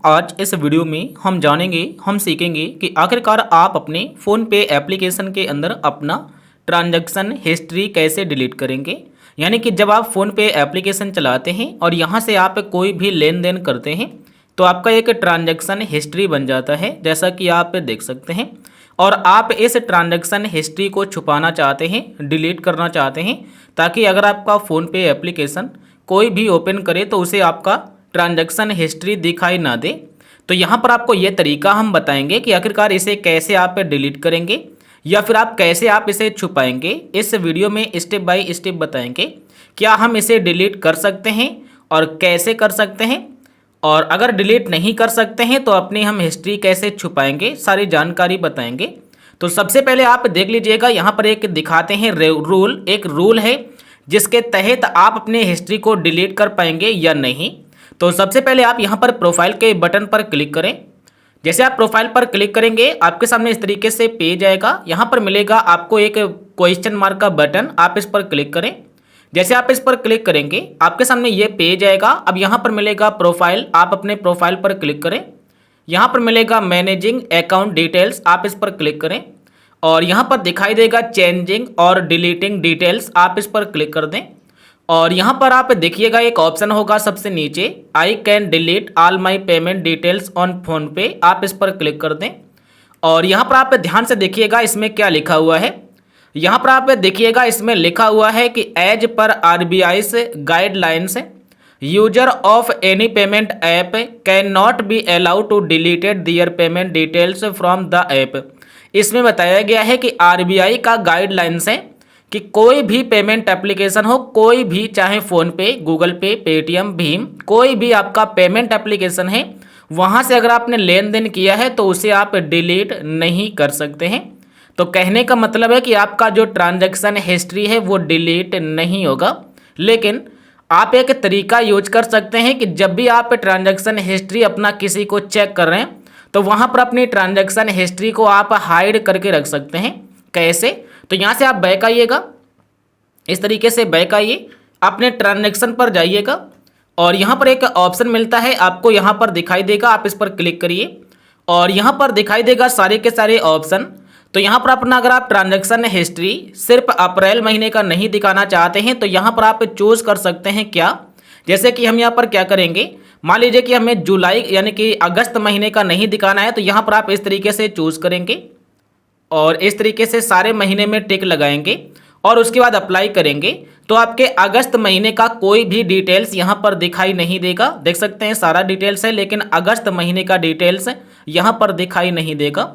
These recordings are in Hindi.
आज इस वीडियो में हम जानेंगे, हम सीखेंगे कि आखिरकार आप अपने फ़ोनपे एप्लीकेशन के अंदर अपना ट्रांजैक्शन हिस्ट्री कैसे डिलीट करेंगे। यानी कि जब आप फ़ोनपे एप्लीकेशन चलाते हैं और यहाँ से आप कोई भी लेन देन करते हैं तो आपका एक ट्रांजैक्शन हिस्ट्री बन जाता है, जैसा कि आप देख सकते हैं। और आप इस ट्रांजैक्शन हिस्ट्री को छुपाना चाहते हैं, डिलीट करना चाहते हैं, ताकि अगर आपका फ़ोनपे एप्लीकेशन कोई भी ओपन करे तो उसे आपका ट्रांजैक्शन हिस्ट्री दिखाई ना दे। तो यहाँ पर आपको ये तरीका हम बताएंगे कि आखिरकार इसे कैसे आप डिलीट करेंगे या फिर आप कैसे आप इसे छुपाएंगे। इस वीडियो में स्टेप बाय स्टेप बताएंगे क्या हम इसे डिलीट कर सकते हैं और कैसे कर सकते हैं, और अगर डिलीट नहीं कर सकते हैं तो अपनी हम हिस्ट्री कैसे छुपाएंगे, सारी जानकारी बताएंगे। तो सबसे पहले आप देख लीजिएगा, यहाँ पर एक दिखाते हैं रूल, एक रूल है जिसके तहत आप अपने हिस्ट्री को डिलीट कर पाएंगे या नहीं। तो सबसे पहले आप यहाँ पर प्रोफाइल के बटन पर क्लिक करें। जैसे आप प्रोफाइल पर क्लिक करेंगे आपके सामने इस तरीके से पेज आएगा। यहाँ पर मिलेगा आपको एक क्वेश्चन मार्क का बटन, आप इस पर क्लिक करें। जैसे आप इस पर क्लिक करेंगे आपके सामने ये पेज आएगा। अब यहाँ पर मिलेगा प्रोफाइल, आप अपने प्रोफाइल पर क्लिक करें। यहाँ पर मिलेगा मैनेजिंग अकाउंट डिटेल्स, आप इस पर क्लिक करें। और यहाँ पर दिखाई देगा चेंजिंग और डिलीटिंग डिटेल्स, आप इस पर क्लिक कर दें। और यहाँ पर आप देखिएगा एक ऑप्शन होगा सबसे नीचे, I can delete all my payment details on PhonePe, आप इस पर क्लिक कर दें। और यहाँ पर आप ध्यान से देखिएगा इसमें क्या लिखा हुआ है। यहाँ पर आप देखिएगा इसमें लिखा हुआ है कि एज पर आरबीआई से guidelines user of any payment app can not be allowed to deleted their payment details from the app. इसमें बताया गया है कि आरबीआई का गाइडलाइंस है कि कोई भी पेमेंट एप्लीकेशन हो, कोई भी, चाहे फ़ोनपे, गूगल पे, पेटीएम, भीम, कोई भी आपका पेमेंट एप्लीकेशन है, वहाँ से अगर आपने लेन देन किया है तो उसे आप डिलीट नहीं कर सकते हैं। तो कहने का मतलब है कि आपका जो ट्रांजैक्शन हिस्ट्री है वो डिलीट नहीं होगा। लेकिन आप एक तरीका यूज कर सकते हैं कि जब भी आप ट्रांजैक्शन हिस्ट्री अपना किसी को चेक कर रहे हैं तो वहाँ पर अपनी ट्रांजैक्शन हिस्ट्री को आप हाइड करके रख सकते हैं। कैसे? तो यहाँ से आप बैक आइएगा, इस तरीके से बैक आइए, अपने ट्रांजैक्शन पर जाइएगा और यहाँ पर एक ऑप्शन मिलता है आपको, यहाँ पर दिखाई देगा, आप इस पर क्लिक करिए और यहाँ पर दिखाई देगा सारे के सारे ऑप्शन। तो यहाँ पर अपना अगर आप ट्रांजैक्शन हिस्ट्री सिर्फ अप्रैल महीने का नहीं दिखाना चाहते हैं तो यहाँ पर आप चूज़ कर सकते हैं क्या, जैसे कि हम यहाँ पर क्या करेंगे, मान लीजिए कि हमें जुलाई यानी कि अगस्त महीने का नहीं दिखाना है, तो यहाँ पर आप इस तरीके से चूज़ करेंगे और इस तरीके से सारे महीने में टिक लगाएंगे और उसके बाद अप्लाई करेंगे तो आपके अगस्त महीने का कोई भी डिटेल्स यहाँ पर दिखाई नहीं देगा। देख सकते हैं सारा डिटेल्स है, लेकिन अगस्त महीने का डिटेल्स यहाँ पर दिखाई नहीं देगा।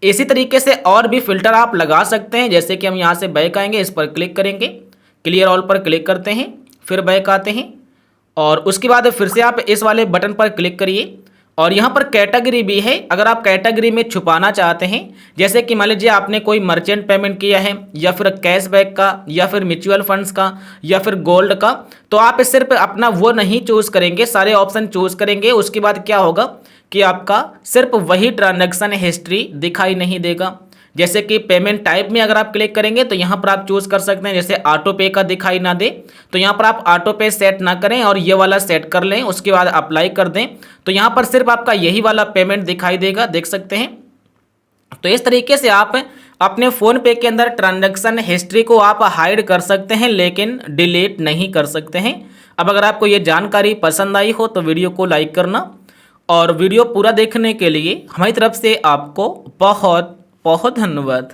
इसी तरीके से और भी फिल्टर आप लगा सकते हैं, जैसे कि हम यहाँ से बैक आएंगे, इस पर क्लिक करेंगे, क्लियर ऑल पर क्लिक करते हैं, फिर बैक आते हैं और उसके बाद फिर से आप इस वाले बटन पर क्लिक करिए। और यहाँ पर कैटेगरी भी है, अगर आप कैटेगरी में छुपाना चाहते हैं, जैसे कि मान लीजिए आपने कोई मर्चेंट पेमेंट किया है या फिर कैशबैक का या फिर म्यूचुअल फंड्स का या फिर गोल्ड का, तो आप सिर्फ अपना वो नहीं चूज़ करेंगे, सारे ऑप्शन चूज़ करेंगे। उसके बाद क्या होगा कि आपका सिर्फ वही ट्रांजैक्शन हिस्ट्री दिखाई नहीं देगा। जैसे कि पेमेंट टाइप में अगर आप क्लिक करेंगे तो यहाँ पर आप चूज़ कर सकते हैं, जैसे ऑटो पे का दिखाई ना दे तो यहाँ पर आप ऑटो पे सेट ना करें और ये वाला सेट कर लें, उसके बाद अप्लाई कर दें तो यहाँ पर सिर्फ आपका यही वाला पेमेंट दिखाई देगा, देख सकते हैं। तो इस तरीके से आप अपने फ़ोनपे के अंदर ट्रांजैक्शन हिस्ट्री को आप हाइड कर सकते हैं, लेकिन डिलीट नहीं कर सकते हैं। अब अगर आपको ये जानकारी पसंद आई हो तो वीडियो को लाइक करना और वीडियो पूरा देखने के लिए हमारी तरफ से आपको बहुत बहुत धन्यवाद।